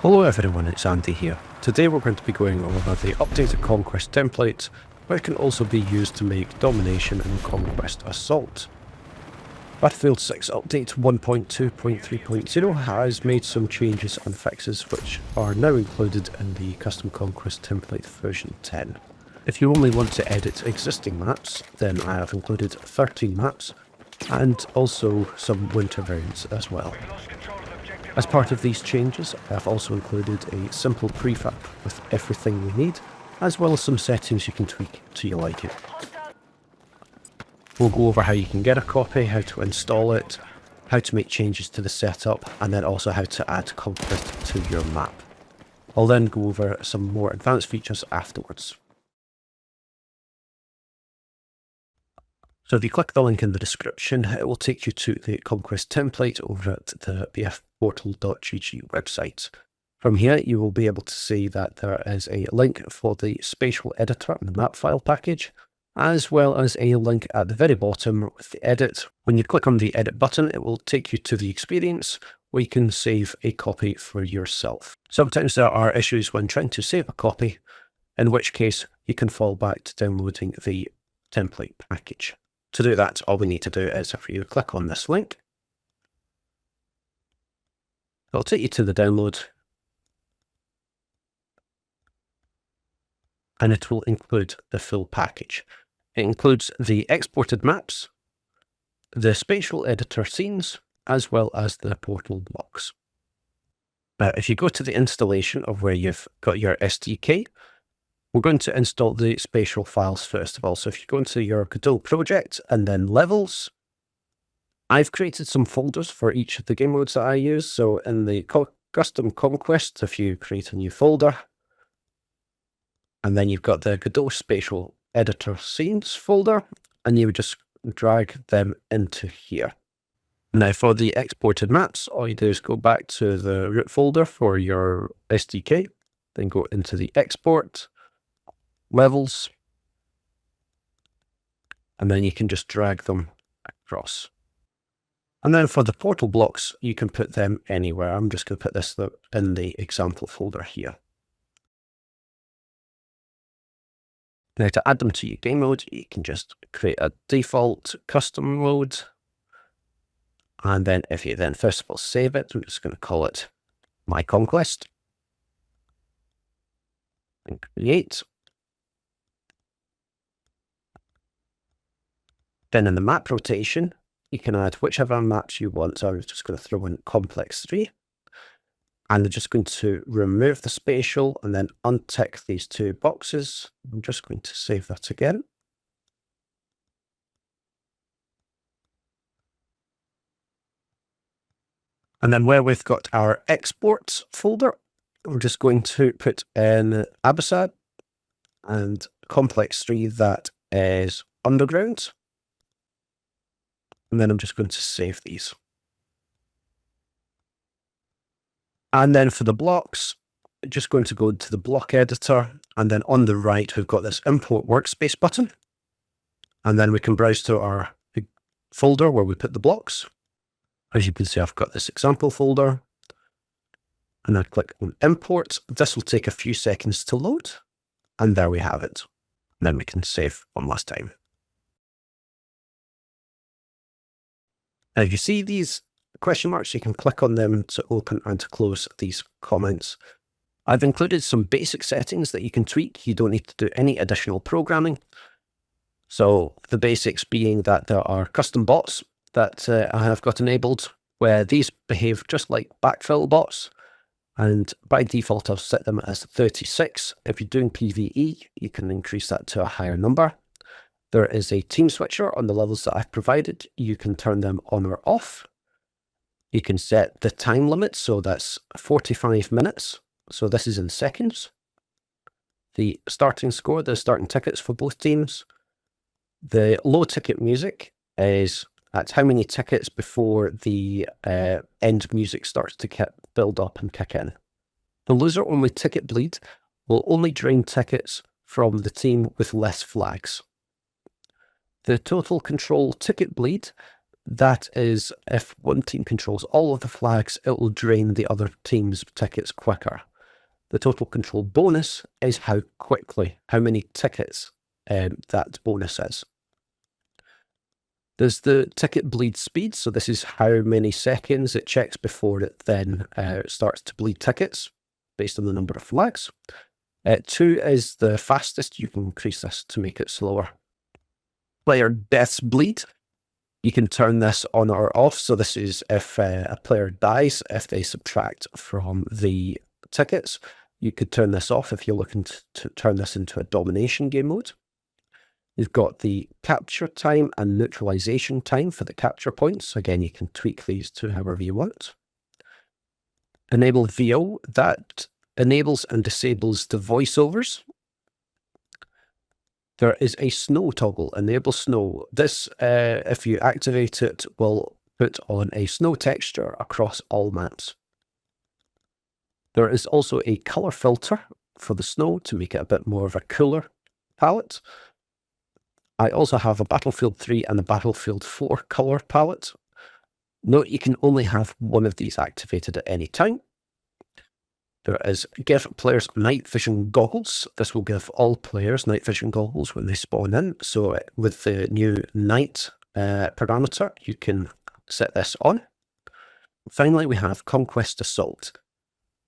Hello everyone, it's Andy here. Today we're going to be going over the updated Conquest template, which can also be used to make Domination and Conquest Assault. Battlefield 6 Update 1.2.3.0 has made some changes and fixes which are now included in the Custom Conquest template version 10. If you only want to edit existing maps, then I have included 13 maps, and also some winter variants as well. As part of these changes, I have also included a simple prefab with everything you need, as well as some settings you can tweak to your liking. We'll go over how you can get a copy, how to install it, how to make changes to the setup, and then also how to add Conquest to your map. I'll then go over some more advanced features afterwards. So if you click the link in the description, it will take you to the Conquest template over at the bfportal.gg website. From here, you will be able to see that there is a link for the spatial editor and the map file package, as well as a link at the very bottom with the edit. When you click on the edit button, it will take you to the experience where you can save a copy for yourself. Sometimes there are issues when trying to save a copy, in which case you can fall back to downloading the template package. To do that, all we need to do is for you to click on this link. It'll take you to the download, and it will include the full package. It includes the exported maps, the spatial editor scenes, as well as the portal blocks. Now, if you go to the installation of where you've got your SDK, we're going to install the spatial files first of all. So if you go into your Godot project and then levels, I've created some folders for each of the game modes that I use. So in the custom Conquest, if you create a new folder, and then you've got the Godot spatial editor scenes folder, and you would just drag them into here. Now for the exported maps, all you do is go back to the root folder for your SDK, then go into the export, levels, and then you can just drag them across. And then for the portal blocks, you can put them anywhere. I'm just going to put this in the example folder here. Now to add them to your game mode, you can just create a default custom mode. And then if you then first of all save it, I'm just going to call it My Conquest. And create. Then in the map rotation, you can add whichever maps you want. So I'm just going to throw in Complex 3. And I'm just going to remove the spatial and then untick these two boxes. I'm just going to save that again. And then where we've got our exports folder, we're just going to put in Abasad and Complex 3 that is underground. And then I'm just going to save these. And then for the blocks, just going to go into the block editor. And then on the right, we've got this import workspace button. And then we can browse to our folder where we put the blocks. As you can see, I've got this example folder. And I click on import. This will take a few seconds to load. And there we have it. And then we can save one last time. Now, if you see these question marks, you can click on them to open and to close these comments. I've included some basic settings that you can tweak. You don't need to do any additional programming. So the basics being that there are custom bots that I have got enabled, where these behave just like backfill bots. And by default, I've set them as 36. If you're doing PvE, you can increase that to a higher number. There is a team switcher on the levels that I've provided. You can turn them on or off. You can set the time limit, so that's 45 minutes. So this is in seconds. The starting score, the starting tickets for both teams. The low ticket music is at how many tickets before the end music starts to build up and kick in. The loser only ticket bleed will only drain tickets from the team with less flags. The total control ticket bleed, That is, if one team controls all of the flags, it will drain the other team's tickets quicker. The total control bonus is how many tickets that bonus is. There's the ticket bleed speed, so this is how many seconds it checks before it then starts to bleed tickets based on the number of flags. 2 is the fastest. You can increase this to make it slower. Player deaths bleed. You can turn this on or off. So this is if a player dies, if they subtract from the tickets. You could turn this off if you're looking to turn this into a domination game mode. You've got the capture time and neutralization time for the capture points. Again, you can tweak these to however you want. Enable VO, that enables and disables the voiceovers. There is a snow toggle, enable snow. This, if you activate it, will put on a snow texture across all maps. There is also a color filter for the snow to make it a bit more of a cooler palette. I also have a Battlefield 3 and a Battlefield 4 color palette. Note you can only have one of these activated at any time. There is give players night vision goggles. This will give all players night vision goggles when they spawn in. So with the new night parameter, you can set this on. Finally, we have Conquest Assault.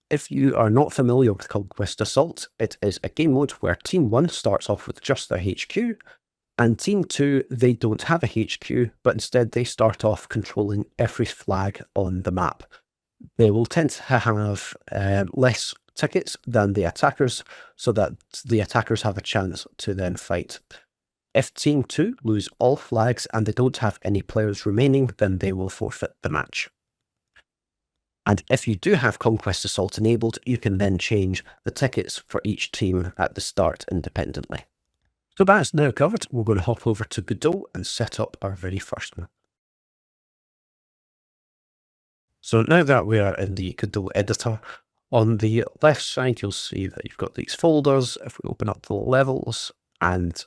If you are not familiar with Conquest Assault, it is a game mode where Team 1 starts off with just their HQ, and Team 2, they don't have a HQ, but instead they start off controlling every flag on the map. They will tend to have less tickets than the attackers, so that the attackers have a chance to then fight. If Team 2 lose all flags and they don't have any players remaining, then they will forfeit the match. And if you do have Conquest Assault enabled, you can then change the tickets for each team at the start independently. So that's now covered. We're going to hop over to Godot and set up our very first one. So now that we are in the Godot editor, on the left side, you'll see that you've got these folders. If we open up the levels, and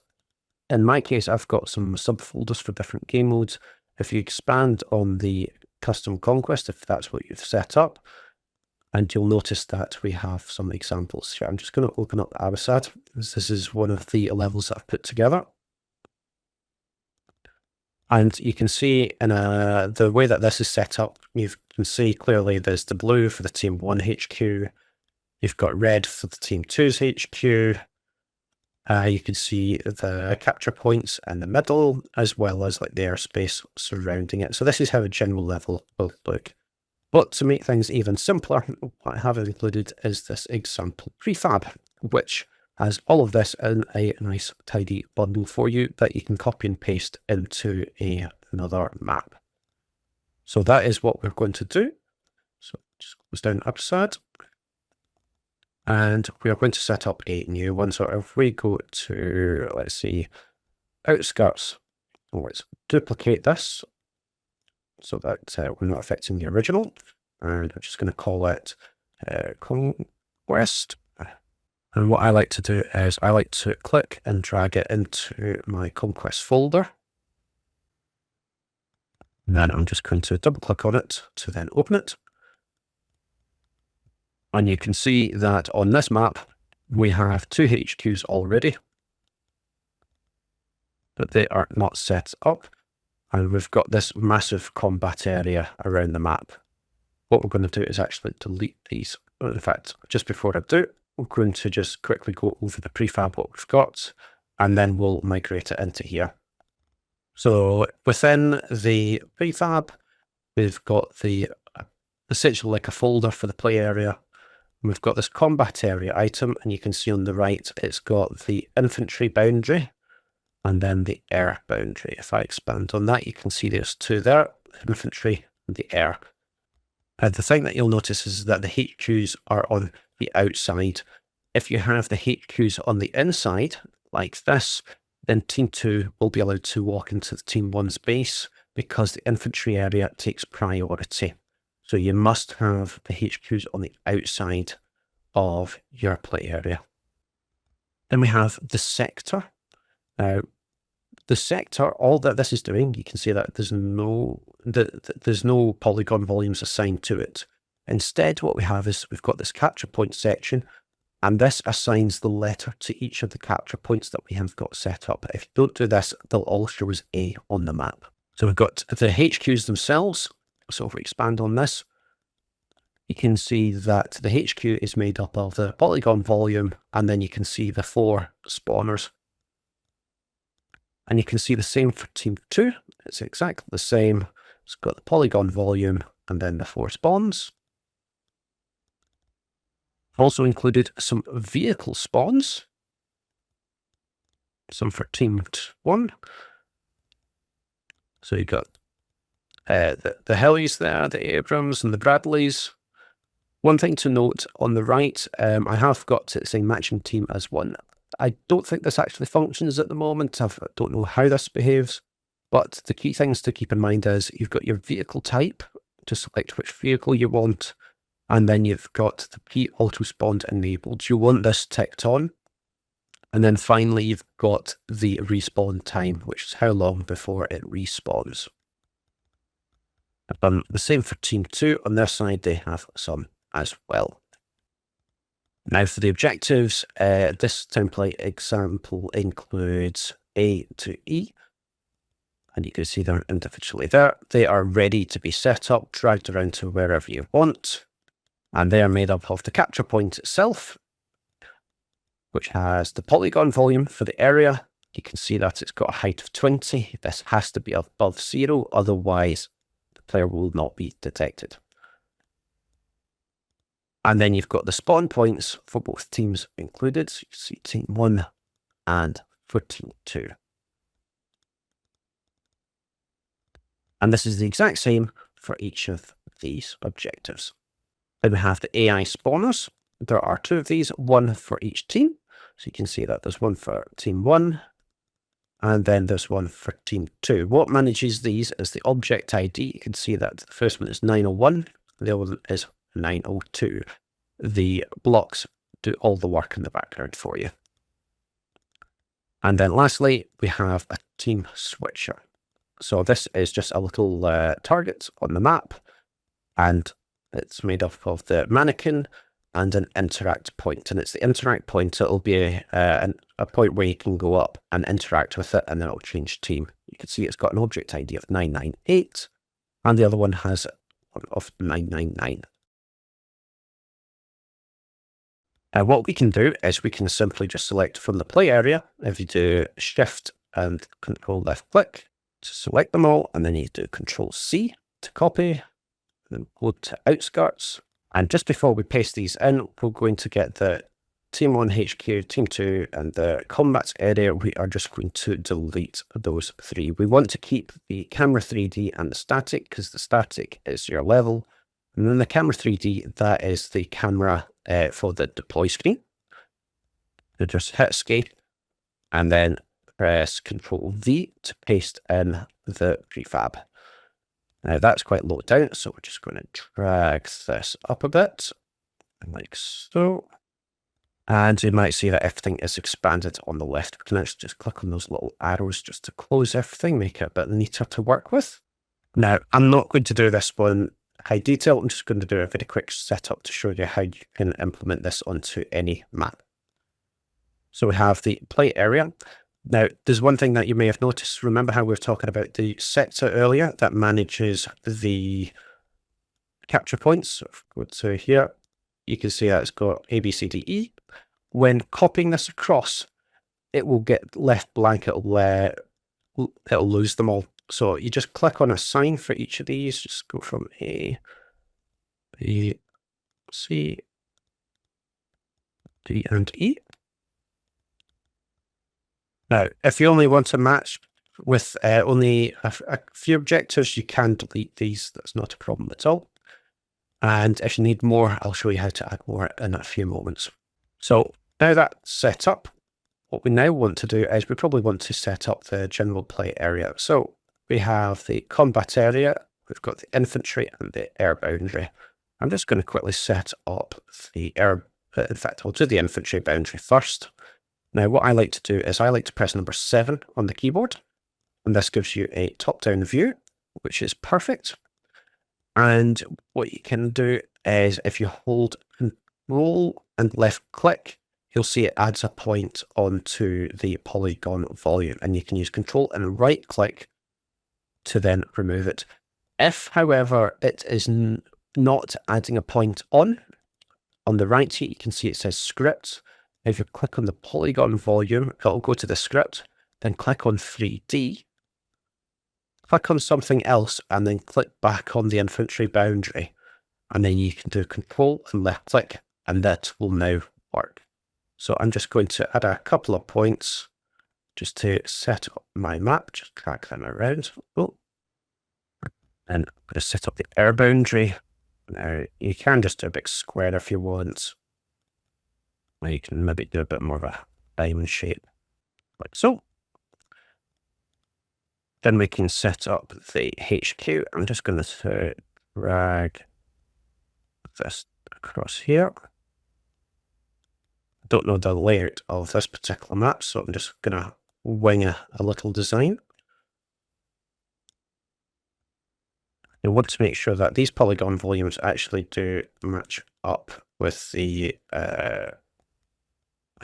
in my case, I've got some subfolders for different game modes. If you expand on the custom conquest, if that's what you've set up, and you'll notice that we have some examples here. I'm just going to open up Abasad, as this is one of the levels that I've put together. And you can see in the way that this is set up, you can see clearly there's the blue for the Team 1 HQ. You've got red for the Team 2's HQ. You can see the capture points in the middle, as well as like the airspace surrounding it. So this is how a general level will look. But to make things even simpler, what I have included is this example prefab, which has all of this in a nice tidy bundle for you that you can copy and paste into another map. So that is what we're going to do. So just close down Abasad. And we are going to set up a new one. So if we go to, let's see, outskirts, let's duplicate this so that we're not affecting the original. And I'm just going to call it Conquest. And what I like to do is I like to click and drag it into my Conquest folder. And then I'm just going to double click on it to then open it. And you can see that on this map, we have 2 HQs already, but they are not set up. And we've got this massive combat area around the map. What we're going to do is actually delete these. In fact, just before I do, we're going to just quickly go over the prefab, what we've got, and then we'll migrate it into here. So within the prefab, we've got essentially like a folder for the play area. We've got this combat area item, and you can see on the right, it's got the infantry boundary and then the air boundary. If I expand on that, you can see there's 2 there, the infantry and the air. The thing that you'll notice is that the HQs are on the outside. If you have the HQs on the inside, like this, then Team 2 will be allowed to walk into the Team 1's base because the infantry area takes priority. So you must have the HQs on the outside of your play area. Then we have the sector. Now, the sector, all that this is doing, you can see that there's no there's no polygon volumes assigned to it. Instead, what we have is we've got this capture point section, and this assigns the letter to each of the capture points that we have got set up. If you don't do this, they'll all show as A on the map. So we've got the HQs themselves. So if we expand on this, you can see that the HQ is made up of the polygon volume, and then you can see the 4 spawners. And you can see the same for team 2. It's exactly the same. It's got the polygon volume and then the 4 spawns. Also included some vehicle spawns. Some for team 1. So you've got the Helis there, the Abrams and the Bradleys. One thing to note on the right, I have got it saying matching team as 1. I don't think this actually functions at the moment. I don't know how this behaves, but the key things to keep in mind is you've got your vehicle type to select which vehicle you want, and then you've got the pre-auto spawn enabled. You want this ticked on. And then finally, you've got the respawn time, which is how long before it respawns. I've done the same for team 2. On their side, they have some as well. Now for the objectives, this template example includes A to E, and you can see they're individually there. They are ready to be set up, dragged around to wherever you want, and they are made up of the capture point itself, which has the polygon volume for the area. You can see that it's got a height of 20. This has to be above 0, otherwise the player will not be detected. And then you've got the spawn points for both teams included. So you can see team 1 and for team 2. And this is the exact same for each of these objectives. Then we have the AI spawners. There are 2 of these, 1 for each team. So you can see that there's 1 for team 1, and then there's 1 for team 2. What manages these is the ObjID. You can see that the first one is 901, the other one is 902. The blocks do all the work in the background for you. And then lastly, we have a team switcher. So this is just a little target on the map, and it's made up of the mannequin and an interact point. And it's the interact point. It'll be a point where you can go up and interact with it, and then it'll change team. You can see it's got an object ID of 998, and the other one has one of 999. What we can do is we can simply just select from the play area. If you do Shift and Control left click to select them all, and then you do Control C to copy, then go to outskirts. And just before we paste these in, we're going to get the team 1 HQ, team 2, and the combat area. We are just going to delete those 3. We want to keep the camera 3D and the static, because the static is your level. And then the camera 3D, that is the camera for the deploy screen. So just hit escape and then press Control V to paste in the prefab. Now that's quite low down, so we're just going to drag this up a bit, like so. And you might see that everything is expanded on the left. We can actually just click on those little arrows just to close everything, make it a bit neater to work with. Now, I'm not going to do this one high detail. I'm just going to do a very quick setup to show you how you can implement this onto any map. So we have the play area. Now, there's one thing that you may have noticed. Remember how we were talking about the sector earlier that manages the capture points? So if we go to here, you can see that it's got A, B, C, D, E. When copying this across, it will get left blank. It'll lose them all. So you just click on assign for each of these. Just go from A, B, C, D, and E. Now, if you only want to match with only a few objectives, you can delete these. That's not a problem at all. And if you need more, I'll show you how to add more in a few moments. So now that's set up, what we now want to do is we probably want to set up the general play area. So we have the combat area, we've got the infantry and the air boundary. I'm just going to quickly set up the air, in fact, I'll do the infantry boundary first. Now, what I like to do is I like to press number 7 on the keyboard, and this gives you a top-down view. which is perfect. And what you can do is if you hold Control and left click, you'll see it adds a point onto the polygon volume, and you can use Control and right click to then remove it. If, however, it is not adding a point on the right here, you can see it says script. If you click on the polygon volume, it'll go to the script, then click on 3D, click on something else, and then click back on the infantry boundary. And then you can do Control and left click, and that will now work. So I'm just going to add a couple of points just to set up my map, just drag them around. Oh. And I'm going to set up the air boundary. Now, you can just do a big square if you want. Or you can maybe do a bit more of a diamond shape, like so. Then we can set up the HQ. I'm just going to drag this across here. I don't know the layout of this particular map, so I'm just going to wing a little design. You want to make sure that these polygon volumes actually do match up with the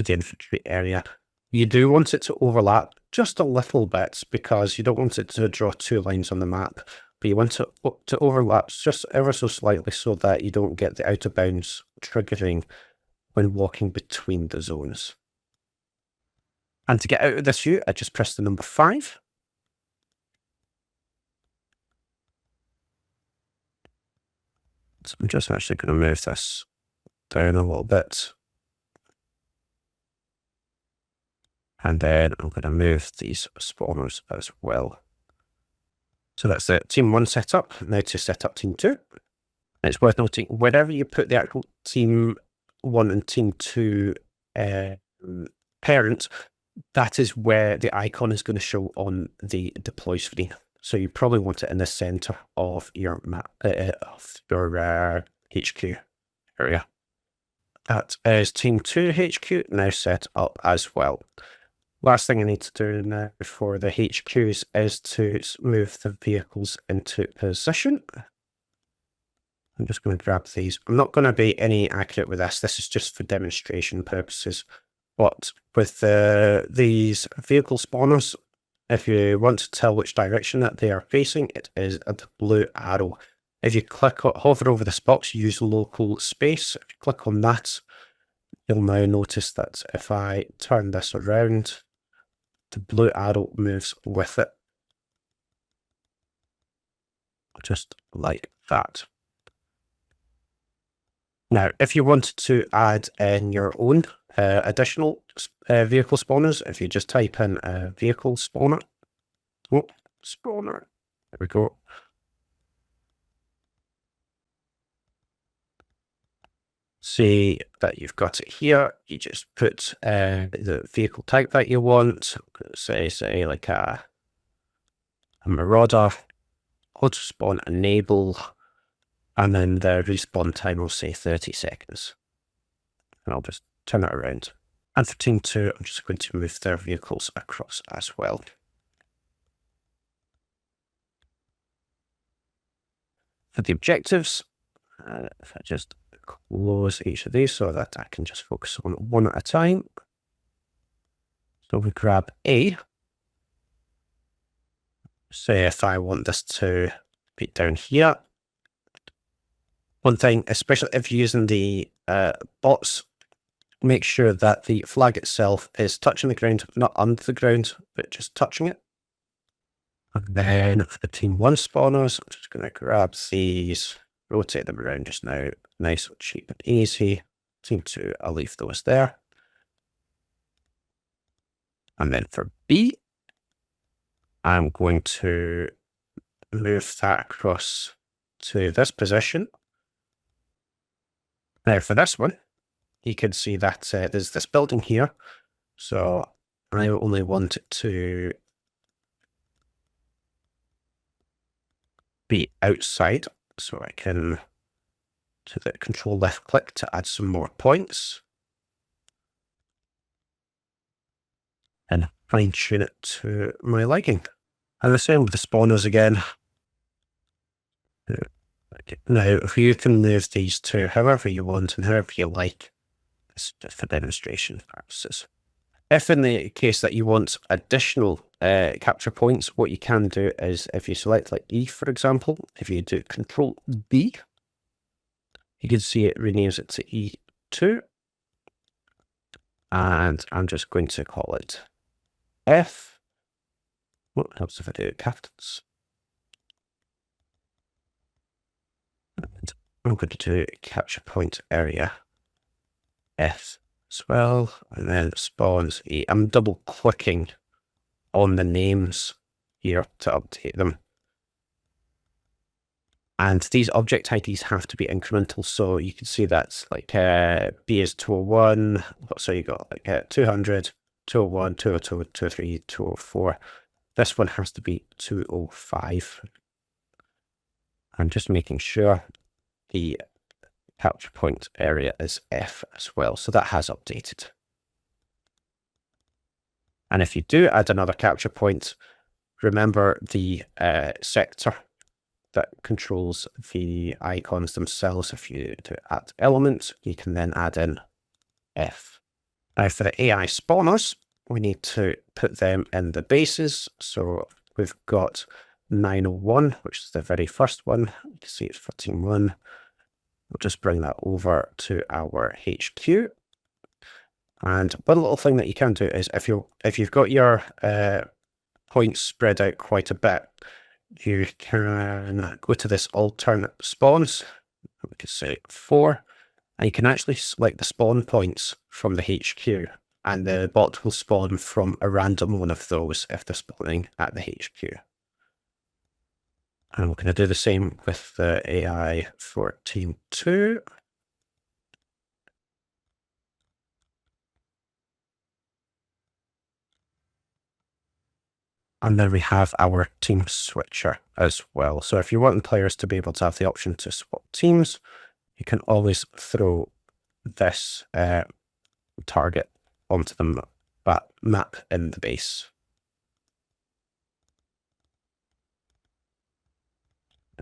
infantry area. You do want it to overlap just a little bit because you don't want it to draw two lines on the map, but you want it to overlap just ever so slightly so that you don't get the out of bounds triggering when walking between the zones. And to get out of this view, I just press the number 5. So I'm just actually going to move this down a little bit. And then I'm going to move these spawners as well. So that's the team 1 setup. Now to set up team 2. It's worth noting, wherever you put the actual team 1 and team 2 parent, that is where the icon is going to show on the deploy screen. So you probably want it in the center of your map, of your HQ area. That is team 2 HQ now set up as well. Last thing I need to do now for the HQs is to move the vehicles into position. I'm just going to grab these. I'm not going to be any accurate with this. This is just for demonstration purposes. But with these vehicle spawners, if you want to tell which direction that they are facing, it is the blue arrow. If you hover over this box, use local space. If you click on that, you'll now notice that if I turn this around, the blue arrow moves with it. Just like that. Now, if you wanted to add in your own additional vehicle spawners, if you just type in vehicle spawner, there we go. See that you've got it here. You just put the vehicle type that you want. Say like a Marauder, auto spawn enable. And then the respawn time will say 30 seconds. And I'll just turn it around. And for team 2, I'm just going to move their vehicles across as well. For the objectives, if I just close each of these so that I can just focus on one at a time. So we grab A. Say if I want this to be down here. One thing, especially if you're using the bots, make sure that the flag itself is touching the ground, not under the ground, but just touching it. And then for the team 1 spawners, I'm just going to grab these, rotate them around just now. Nice, cheap and easy. Team 2, I'll leave those there. And then for B, I'm going to move that across to this position. Now for this one, you can see that there's this building here. So I only want it to be outside. So I can do the control left click to add some more points. And fine tune it to my liking. And the same with the spawners again. Now, you can move these to however you want and however you like. It's just for demonstration purposes. If in the case that you want additional capture points, what you can do is if you select like E, for example, if you do Control B, you can see it renames it to E2. And I'm just going to call it F. What helps if I do captains? And I'm going to do capture point area F as well, and then it spawns E. I'm double clicking on the names here to update them. And these object IDs have to be incremental, so you can see that's like B is 201, so you got like 200, 201, 202, 203, 204. This one has to be 205. I'm just making sure the capture point area is F as well, so that has updated. And if you do add another capture point, remember the sector that controls the icons themselves. If you do add elements, you can then add in F. Now for the AI spawners, we need to put them in the bases. So we've got 901, which is the very first one. You can see it's 13.1. We'll just bring that over to our HQ. And one little thing that you can do is if you've got your points spread out quite a bit, you can go to this alternate spawns. We could say 4, and you can actually select the spawn points from the HQ, and the bot will spawn from a random one of those if they're spawning at the HQ. And we're going to do the same with the AI for Team 2. And then we have our team switcher as well. So if you want players to be able to have the option to swap teams, you can always throw this target onto the map in the base.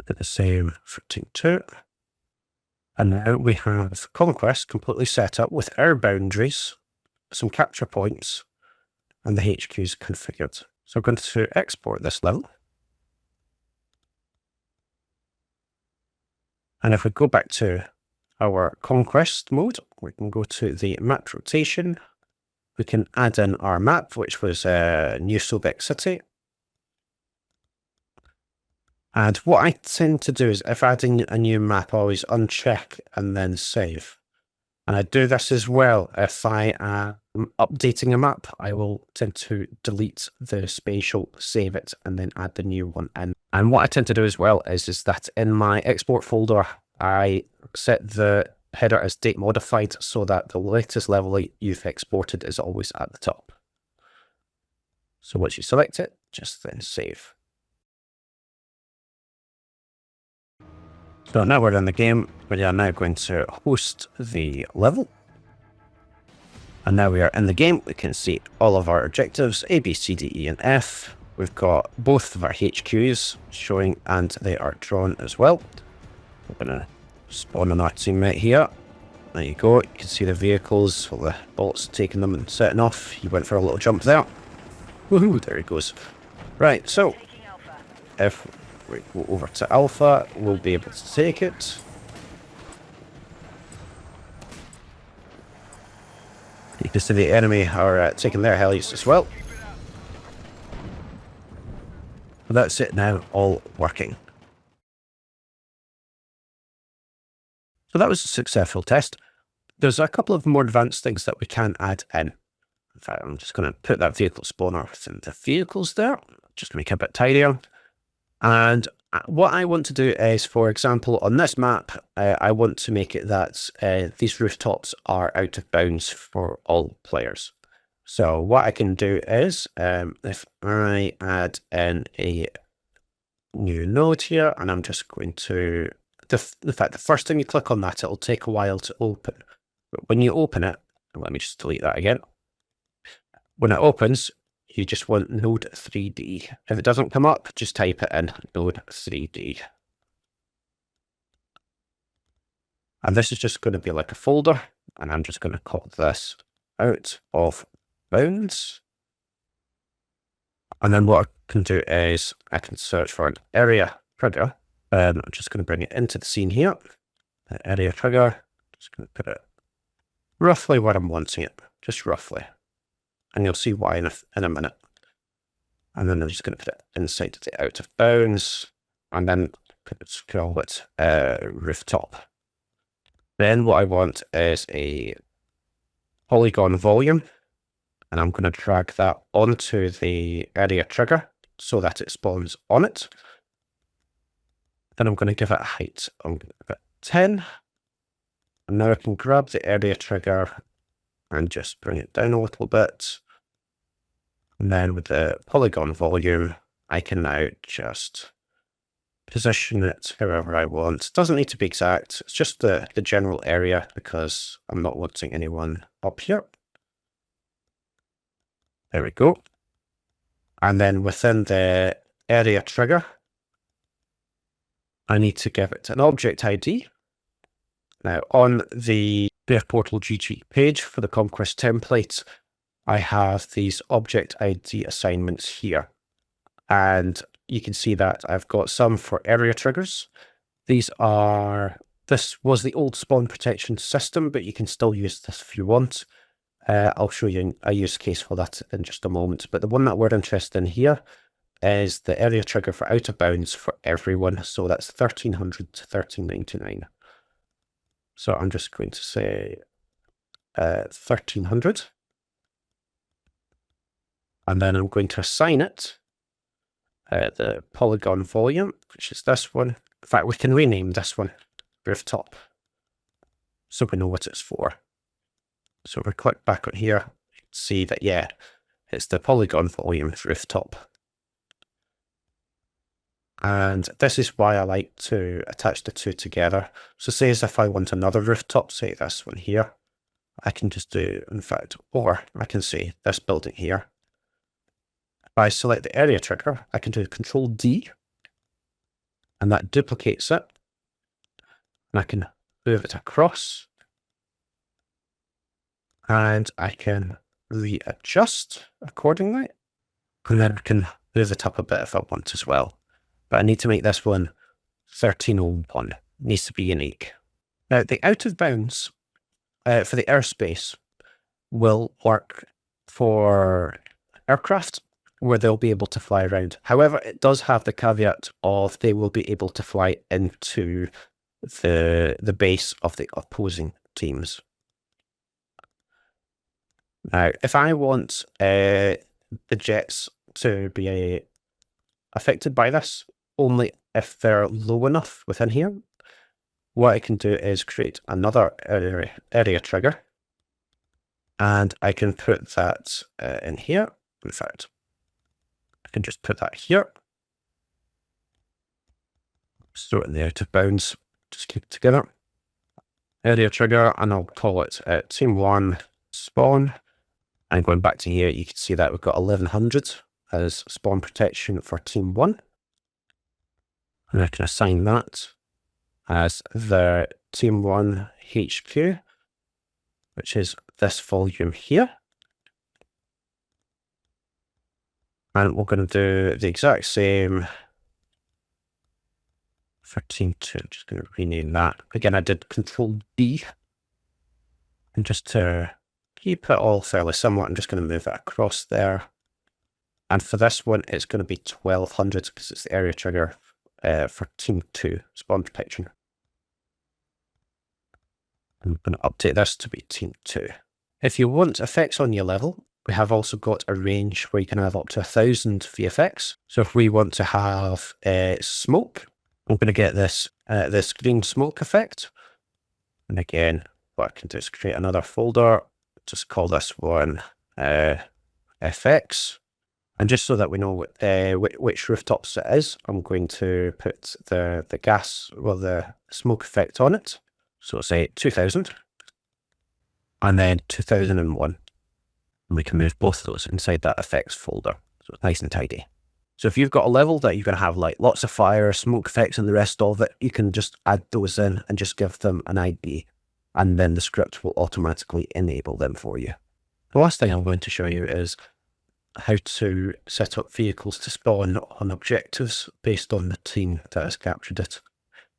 Do the same for Team 2. And now we have Conquest completely set up with our boundaries, some capture points, and the HQs configured. So I'm going to export this level. And if we go back to our Conquest mode, we can go to the map rotation. We can add in our map, which was New Sobek City. And what I tend to do is if adding a new map, I always uncheck and then save. And I do this as well. If I am updating a map, I will tend to delete the spatial, save it, and then add the new one in. And what I tend to do as well is that in my export folder, I set the header as date modified so that the latest level you've exported is always at the top. So once you select it, just then save. So now we're in the game. We are now going to host the level. And now we are in the game. We can see all of our objectives, A, B, C, D, E, and F. We've got both of our HQs showing, and they are drawn as well. We're going to spawn on our teammate here. There you go. You can see the vehicles, all the bolts taking them and setting off. He went for a little jump there. Woohoo, there he goes. Right, so if we go over to Alpha, we'll be able to take it. You can see the enemy are taking their helis as well. But that's it now, all working. So that was a successful test. There's a couple of more advanced things that we can add in. In fact, I'm just going to put that vehicle spawner within the vehicles there, just to make it a bit tidier. And what I want to do is, for example, on this map, I want to make it that these rooftops are out of bounds for all players. So what I can do is, if I add in a new node here, and I'm just going to, the fact the first time you click on that, it'll take a while to open. But when you open it, let me just delete that again. When it opens, you just want node 3D. If it doesn't come up, just type it in, node 3D. And this is just going to be like a folder, and I'm just going to call this out of bounds. And then what I can do is I can search for an area trigger. I'm just going to bring it into the scene here. The area trigger, just going to put it roughly where I'm wanting it, just roughly. And you'll see why in a minute. And then I'm just going to put it inside the out of bounds, and then call it rooftop. Then what I want is a polygon volume, and I'm going to drag that onto the area trigger so that it spawns on it. Then I'm going to give it a height. I'm going to give it 10. And now I can grab the area trigger and just bring it down a little bit. And then with the polygon volume, I can now just position it however I want. It doesn't need to be exact. It's just the general area because I'm not wanting anyone up here. There we go. And then within the area trigger, I need to give it an object ID. Now on the Dev Portal GG page for the Conquest template, I have these object ID assignments here. And you can see that I've got some for area triggers. This was the old spawn protection system, but you can still use this if you want. I'll show you a use case for that in just a moment. But the one that we're interested in here is the area trigger for out of bounds for everyone. So that's 1300 to 1399. So I'm just going to say 1300. And then I'm going to assign it the polygon volume, which is this one. In fact, we can rename this one rooftop so we know what it's for. So if we click back on here, you can see that, yeah, it's the polygon volume rooftop. And this is why I like to attach the two together. So say as if I want another rooftop, say this one here, I can just do, in fact, or I can say this building here. If I select the area trigger, I can do Control D, and that duplicates it. And I can move it across, and I can readjust accordingly. And then I can move it up a bit if I want as well. But I need to make this one 1301. It needs to be unique. Now, the out of bounds for the airspace will work for aircraft where they'll be able to fly around. However, it does have the caveat of they will be able to fly into the base of the opposing teams. Now, if I want the jets to be affected by this, only if they're low enough within here, what I can do is create another area trigger, and I can put that in here. In fact, I can just put that here. Store it in the out of bounds, just keep it together. Area trigger, and I'll call it Team 1 spawn. And going back to here, you can see that we've got 1100 as spawn protection for Team 1. And I can assign that as the Team 1 HQ, which is this volume here. And we're going to do the exact same for Team 2. I'm just going to rename that. Again, I did Control D. And just to keep it all fairly similar, I'm just going to move it across there. And for this one, it's going to be 1200 because it's the area trigger for Team 2 spawn protection. I'm going to update this to be Team 2. If you want effects on your level, we have also got a range where you can have up to 1000 VFX. So if we want to have smoke, I'm going to get this green smoke effect. And again, what I can do is create another folder, just call this one FX. And just so that we know which rooftops it is, I'm going to put the gas, well, the smoke effect on it. So say 2000 and then 2001. And we can move both of those inside that effects folder. So it's nice and tidy. So if you've got a level that you're going to have like lots of fire, smoke effects and the rest of it, you can just add those in and just give them an ID, and then the script will automatically enable them for you. The last thing I'm going to show you is how to set up vehicles to spawn on objectives based on the team that has captured it.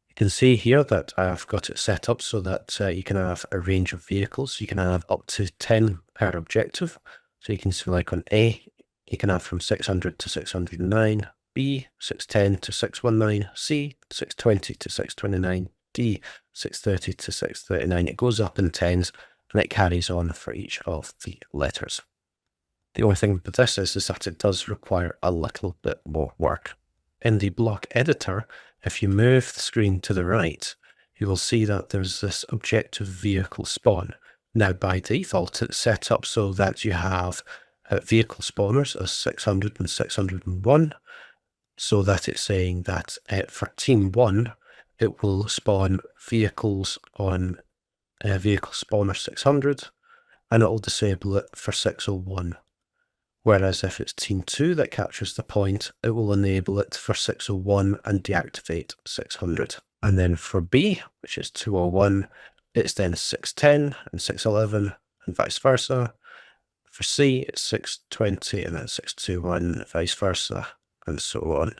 You can see here that I've got it set up so that you can have a range of vehicles. You can have up to 10 per objective. So you can select on A, you can have from 600 to 609, B, 610 to 619, C, 620 to 629, D, 630 to 639. It goes up in tens and it carries on for each of the letters. The only thing with this is that it does require a little bit more work. In the block editor, if you move the screen to the right, you will see that there's this objective vehicle spawn. Now, by default, it's set up so that you have vehicle spawners as 600 and 601, so that it's saying that for Team 1, it will spawn vehicles on vehicle spawner 600, and it will disable it for 601. Whereas if it's Team 2 that captures the point, it will enable it for 601 and deactivate 600. And then for B, which is 201, it's then 610 and 611 and vice versa. For C, it's 620 and then 621 and vice versa, and so on.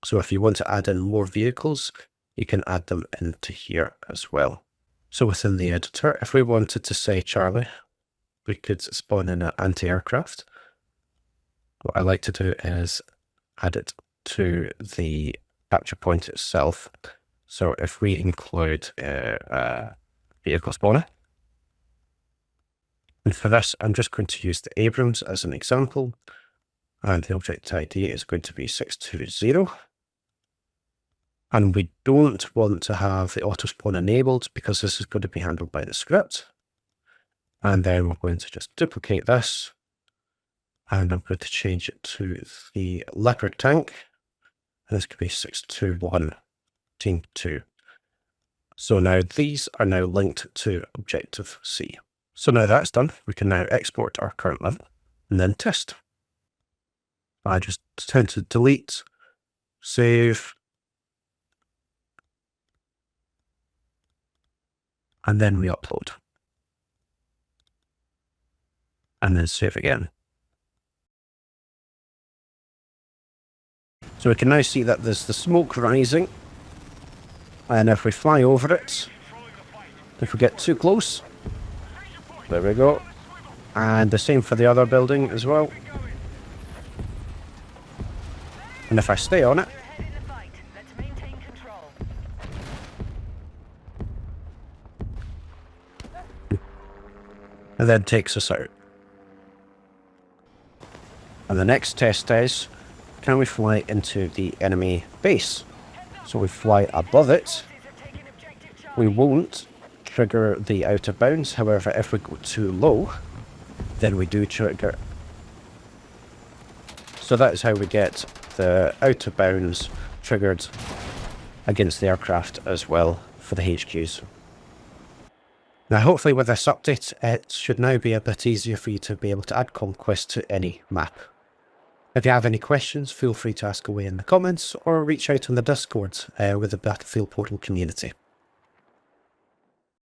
So if you want to add in more vehicles, you can add them into here as well. So within the editor, if we wanted to say Charlie, we could spawn in an anti-aircraft. What I like to do is add it to the capture point itself. So if we include a vehicle spawner, and for this, I'm just going to use the Abrams as an example, and the object ID is going to be 620. And we don't want to have the auto spawn enabled because this is going to be handled by the script. And then we're going to just duplicate this, and I'm going to change it to the Leopard tank, and this could be 621 Team 2. So now these are now linked to Objective C. So now that's done, we can now export our current level and then test. I just tend to delete, save, and then we upload. And then save again. So we can now see that there's the smoke rising. And if we fly over it, if we get too close, there we go. And the same for the other building as well. And if I stay on it, it then takes us out. And the next test is, can we fly into the enemy base? So we fly above it. We won't trigger the out of bounds. However, if we go too low, then we do trigger. So that is how we get the out of bounds triggered against the aircraft as well for the HQs. Now, hopefully with this update, it should now be a bit easier for you to be able to add Conquest to any map. If you have any questions, feel free to ask away in the comments or reach out on the Discord with the Battlefield Portal community.